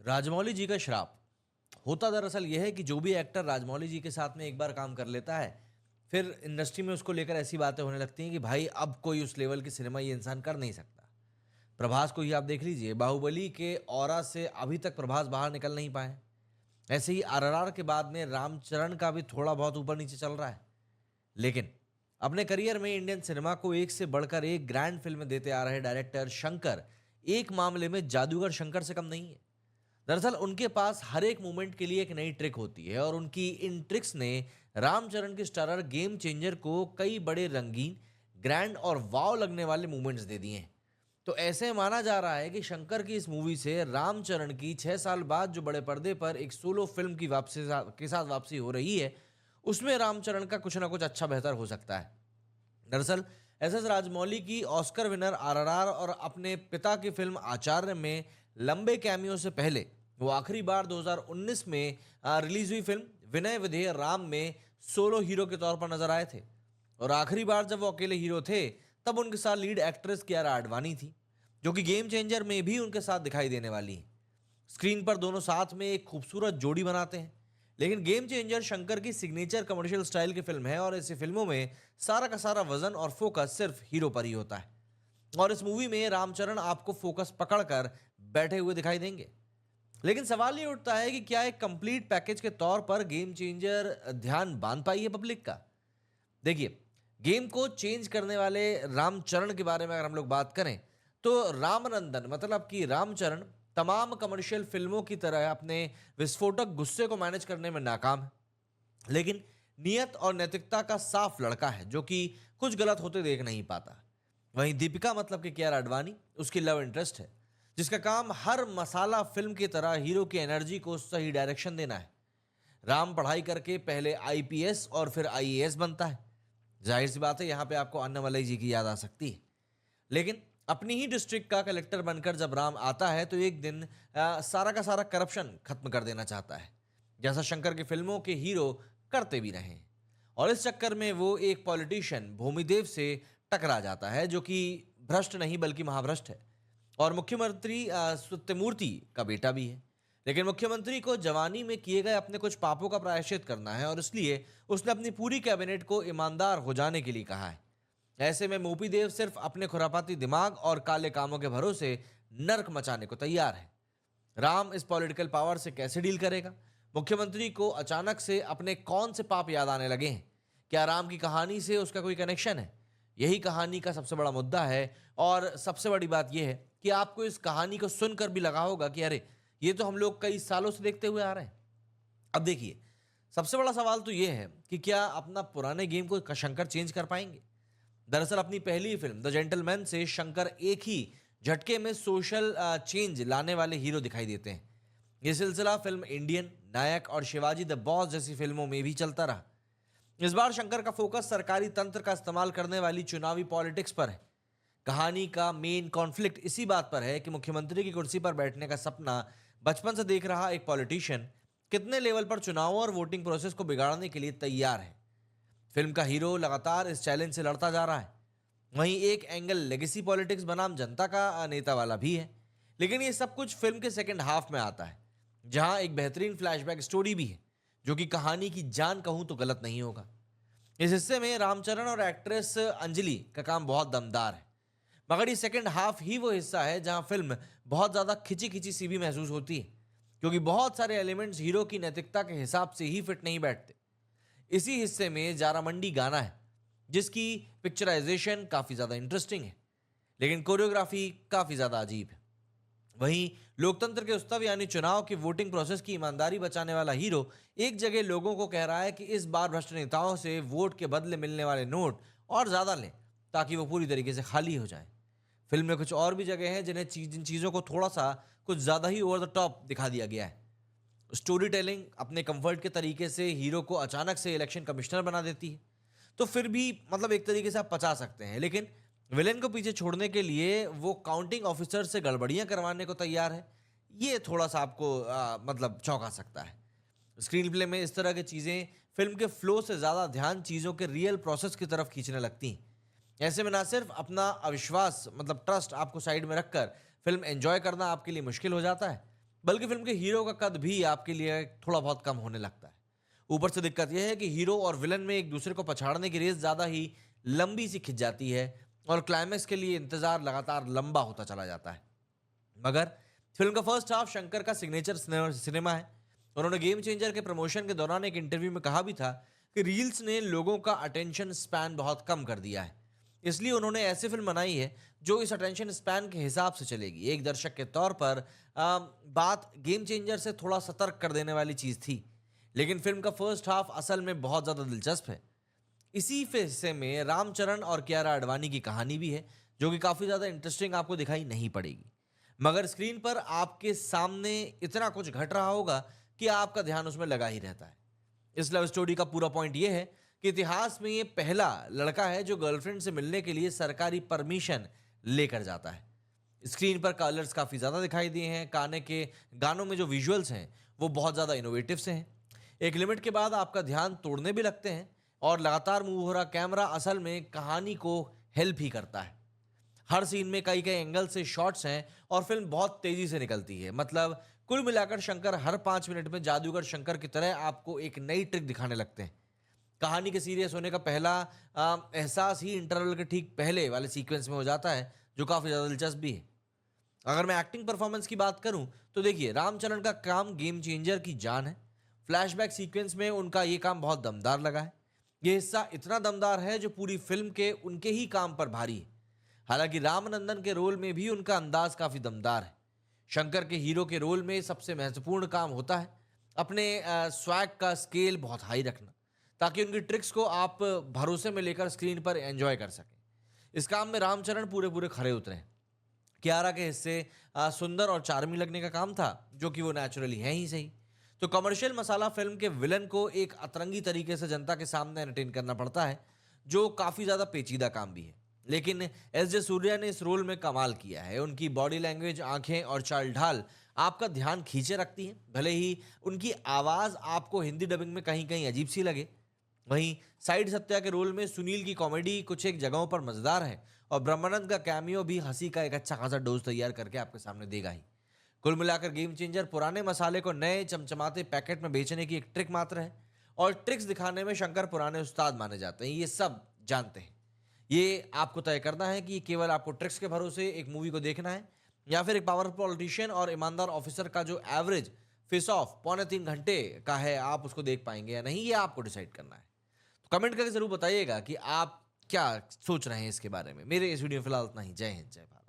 राजमौली जी का श्राप होता दरअसल यह है कि जो भी एक्टर राजमौली जी के साथ में एक बार काम कर लेता है, फिर इंडस्ट्री में उसको लेकर ऐसी बातें होने लगती हैं कि भाई अब कोई उस लेवल की सिनेमा ये इंसान कर नहीं सकता। प्रभास को ही आप देख लीजिए, बाहुबली के ऑरा से अभी तक प्रभास बाहर निकल नहीं पाए। ऐसे ही आरआरआर के बाद में रामचरण का भी थोड़ा बहुत ऊपर नीचे चल रहा है। लेकिन अपने करियर में इंडियन सिनेमा को एक से बढ़कर एक ग्रैंड फिल्म देते आ रहे डायरेक्टर शंकर एक मामले में जादूगर शंकर से कम नहीं है। दरअसल उनके पास हर एक मूवमेंट के लिए एक नई ट्रिक होती है और उनकी इन ट्रिक्स ने रामचरण की स्टारर गेम चेंजर को कई बड़े रंगीन, ग्रैंड और वाव लगने वाले मूवमेंट्स दे दिए हैं। तो ऐसे माना जा रहा है कि शंकर की इस मूवी से रामचरण की 6 साल बाद जो बड़े पर्दे पर एक सोलो फिल्म की वापसी के साथ वापसी हो रही है, उसमें रामचरण का कुछ ना कुछ अच्छा बेहतर हो सकता है। दरअसल एस एस राजमौली की ऑस्कर विनर आरआरआर और अपने पिता की फिल्म आचार्य में लंबे कैमियो से पहले वो आखिरी बार 2019 में रिलीज हुई फिल्म विनय विधेय राम में सोलो हीरो के तौर पर नजर आए थे। और आखिरी बार जब वो अकेले हीरो थे, तब उनके साथ लीड एक्ट्रेस कियारा आडवाणी थी, जो कि गेम चेंजर में भी उनके साथ दिखाई देने वाली है। स्क्रीन पर दोनों साथ में एक खूबसूरत जोड़ी बनाते हैं। लेकिन गेम चेंजर शंकर की सिग्नेचर कमर्शियल स्टाइल की फिल्म है और ऐसी फिल्मों में सारा का सारा वजन और फोकस सिर्फ हीरो पर ही होता है। और इस मूवी में रामचरण आपको फोकस पकड़कर बैठे हुए दिखाई देंगे। लेकिन सवाल ये उठता है कि क्या एक कंप्लीट पैकेज के तौर पर गेम चेंजर ध्यान बांध पाई है पब्लिक का? देखिए, गेम को चेंज करने वाले रामचरण के बारे में अगर हम लोग बात करें, तो रामनंदन मतलब कि रामचरण तमाम कमर्शियल फिल्मों की तरह अपने विस्फोटक गुस्से को मैनेज करने में नाकाम है। लेकिन नियत और नैतिकता का साफ लड़का है, जो कि कुछ गलत होते देख नहीं पाता। वहीं दीपिका मतलब कि कियारा आडवाणी उसकी लव इंटरेस्ट है, जिसका काम हर मसाला फिल्म की तरह हीरो की एनर्जी को सही डायरेक्शन देना है। राम पढ़ाई करके पहले आईपीएस और फिर आईएएस बनता है। जाहिर सी बात है, यहाँ पे आपको अन्नामलई जी की याद आ सकती है। लेकिन अपनी ही डिस्ट्रिक्ट का कलेक्टर बनकर जब राम आता है, तो एक दिन सारा का सारा करप्शन खत्म कर देना चाहता है, जैसा शंकर की फिल्मों के हीरो करते भी रहे। और इस चक्कर में वो एक पॉलिटिशियन भूमिदेव से टकरा जाता है, जो कि भ्रष्ट नहीं बल्कि महाभ्रष्ट है और मुख्यमंत्री सत्यमूर्ति का बेटा भी है। लेकिन मुख्यमंत्री को जवानी में किए गए अपने कुछ पापों का प्रायश्चित करना है और इसलिए उसने अपनी पूरी कैबिनेट को ईमानदार हो जाने के लिए कहा है। ऐसे में मोपी देव सिर्फ अपने खुरापाती दिमाग और काले कामों के भरोसे नर्क मचाने को तैयार है। राम इस पॉलिटिकल पावर से कैसे डील करेगा? मुख्यमंत्री को अचानक से अपने कौन से पाप याद आने लगे हैं? क्या राम की कहानी से उसका कोई कनेक्शन है? यही कहानी का सबसे बड़ा मुद्दा है। और सबसे बड़ी बात यह है कि आपको इस कहानी को सुनकर भी लगा होगा कि अरे, ये तो हम लोग कई सालों से देखते हुए आ रहे हैं। अब देखिए, सबसे बड़ा सवाल तो यह है कि क्या अपना पुराने गेम को शंकर चेंज कर पाएंगे? दरअसल अपनी पहली फिल्म द जेंटलमैन से शंकर एक ही झटके में सोशल चेंज लाने वाले हीरो दिखाई देते हैं। यह सिलसिला फिल्म इंडियन, नायक और शिवाजी द बॉस जैसी फिल्मों में भी चलता रहा। इस बार शंकर का फोकस सरकारी तंत्र का इस्तेमाल करने वाली चुनावी पॉलिटिक्स पर है। कहानी का मेन कॉन्फ्लिक्ट इसी बात पर है कि मुख्यमंत्री की कुर्सी पर बैठने का सपना बचपन से देख रहा एक पॉलिटिशियन कितने लेवल पर चुनावों और वोटिंग प्रोसेस को बिगाड़ने के लिए तैयार है। फिल्म का हीरो लगातार इस चैलेंज से लड़ता जा रहा है। वहीं एक एंगल लेगेसी पॉलिटिक्स बनाम जनता का नेता वाला भी है। लेकिन ये सब कुछ फिल्म के सेकंड हाफ में आता है, जहां एक बेहतरीन फ्लैशबैक स्टोरी भी है, जो कि कहानी की जान कहूं तो गलत नहीं होगा। इस हिस्से में रामचरण और एक्ट्रेस अंजलि का काम बहुत दमदार है। मगर ये सेकंड हाफ ही वो हिस्सा है जहां फिल्म बहुत ज्यादा खिंची खिंची सी भी महसूस होती है, क्योंकि बहुत सारे एलिमेंट्स हीरो की नैतिकता के हिसाब से ही फिट नहीं बैठते। इसी हिस्से में जारामंडी गाना है, जिसकी पिक्चराइजेशन काफी ज्यादा इंटरेस्टिंग है, लेकिन कोरियोग्राफी काफी ज्यादा अजीब है। वहीं लोकतंत्र के उस्तव यानी चुनाव की वोटिंग प्रोसेस की ईमानदारी बचाने वाला हीरो एक जगह लोगों को कह रहा है कि इस बार भ्रष्ट नेताओं से वोट के बदले मिलने वाले नोट और ज्यादा लें, ताकि वो पूरी तरीके से खाली हो जाएं। फिल्म में कुछ और भी जगह हैं जिन्हें जिन चीज़ों को थोड़ा सा कुछ ज़्यादा ही ओवर द टॉप दिखा दिया गया है। स्टोरी टेलिंग अपने कंफर्ट के तरीके से हीरो को अचानक से इलेक्शन कमिश्नर बना देती है, तो फिर भी मतलब एक तरीके से आप पचा सकते हैं। लेकिन विलेन को पीछे छोड़ने के लिए वो काउंटिंग ऑफिसर से गड़बड़ियां करवाने को तैयार है। ये थोड़ा सा आपको मतलब चौंका सकता है। स्क्रीन प्ले में इस तरह की चीज़ें फिल्म के फ्लो से ज़्यादा ध्यान चीज़ों के रियल प्रोसेस की तरफ खींचने लगती हैं। ऐसे में ना सिर्फ अपना अविश्वास मतलब ट्रस्ट आपको साइड में रखकर फिल्म एंजॉय करना आपके लिए मुश्किल हो जाता है, बल्कि फिल्म के हीरो का कद भी आपके लिए थोड़ा बहुत कम होने लगता है। ऊपर से दिक्कत यह है कि हीरो और विलन में एक दूसरे को पछाड़ने की रेस ज़्यादा ही लंबी सी खिंच जाती है और क्लाइमैक्स के लिए इंतजार लगातार लंबा होता चला जाता है। मगर फिल्म का फर्स्ट हाफ शंकर का सिग्नेचर सिनेमा है। उन्होंने गेम चेंजर के प्रमोशन के दौरान एक इंटरव्यू में कहा भी था कि रील्स ने लोगों का अटेंशन स्पैन बहुत कम कर दिया है, इसलिए उन्होंने ऐसी फिल्म बनाई है जो इस अटेंशन स्पैन के हिसाब से चलेगी। एक दर्शक के तौर पर बात गेम चेंजर से थोड़ा सतर्क कर देने वाली चीज़ थी, लेकिन फिल्म का फर्स्ट हाफ असल में बहुत ज़्यादा दिलचस्प है। इसी हिस्से में रामचरण और कियारा आडवाणी की कहानी भी है, जो कि काफ़ी ज़्यादा इंटरेस्टिंग आपको दिखाई नहीं पड़ेगी, मगर स्क्रीन पर आपके सामने इतना कुछ घट रहा होगा कि आपका ध्यान उसमें लगा ही रहता है। इस लव स्टोरी का पूरा पॉइंट यह है कि इतिहास में ये पहला लड़का है जो गर्लफ्रेंड से मिलने के लिए सरकारी परमिशन लेकर जाता है। स्क्रीन पर कलर्स काफ़ी ज़्यादा दिखाई दिए हैं, गाने के गानों में जो विजुअल्स हैं वो बहुत ज़्यादा इनोवेटिव से हैं। एक लिमिट के बाद आपका ध्यान तोड़ने भी लगते हैं और लगातार मूव हो रहा कैमरा असल में कहानी को हेल्प ही करता है। हर सीन में कई कई एंगल से शॉट्स हैं और फिल्म बहुत तेजी से निकलती है। मतलब कुल मिलाकर शंकर हर 5 मिनट में जादूगर शंकर की तरह आपको एक नई ट्रिक दिखाने लगते हैं। कहानी के सीरियस होने का पहला एहसास ही इंटरवल के ठीक पहले वाले सीक्वेंस में हो जाता है, जो काफ़ी ज़्यादा दिलचस्प भी है। अगर मैं एक्टिंग परफॉर्मेंस की बात करूं तो देखिए, रामचरण का काम गेम चेंजर की जान है। फ्लैशबैक सीक्वेंस में उनका ये काम बहुत दमदार लगा है। ये हिस्सा इतना दमदार है जो पूरी फिल्म के उनके ही काम पर भारी है। हालांकि रामनंदन के रोल में भी उनका अंदाज काफ़ी दमदार है। शंकर के हीरो के रोल में सबसे महत्वपूर्ण काम होता है अपने स्वैग का स्केल बहुत हाई रखना, ताकि उनकी ट्रिक्स को आप भरोसे में लेकर स्क्रीन पर एंजॉय कर सकें। इस काम में रामचरण पूरे पूरे खरे उतरे हैं। कियारा के हिस्से सुंदर और चार्मिंग लगने का काम था, जो कि वो नेचुरली है ही सही। तो कमर्शियल मसाला फिल्म के विलन को एक अतरंगी तरीके से जनता के सामने एंटरटेन करना पड़ता है, जो काफ़ी ज़्यादा पेचीदा काम भी है। लेकिन एस जे सूर्या ने इस रोल में कमाल किया है। उनकी बॉडी लैंग्वेज, आंखें और चाल ढाल आपका ध्यान खींचे रखती हैं, भले ही उनकी आवाज़ आपको हिंदी डबिंग में कहीं कहीं अजीब सी लगे। वहीं साइड सत्या के रोल में सुनील की कॉमेडी कुछ एक जगहों पर मजेदार है और ब्रह्मानंद का कैमियो भी हंसी का एक अच्छा खासा डोज तैयार करके आपके सामने देगा ही। कुल मिलाकर गेम चेंजर पुराने मसाले को नए चमचमाते पैकेट में बेचने की एक ट्रिक मात्र है और ट्रिक्स दिखाने में शंकर पुराने उस्ताद माने जाते हैं। ये सब जानते हैं। ये आपको तय करना है कि केवल आपको ट्रिक्स के भरोसे एक मूवी को देखना है या फिर एक पावरफुल पॉलिटिशियन और ईमानदार ऑफिसर का जो एवरेज फेस ऑफ 3.25 घंटे का है, आप उसको देख पाएंगे या नहीं, ये आपको डिसाइड करना है। तो कमेंट करके जरूर बताइएगा कि आप क्या सोच रहे हैं इसके बारे में। मेरे इस वीडियो में फिलहाल इतना ही। जय हिंद, जय भारत।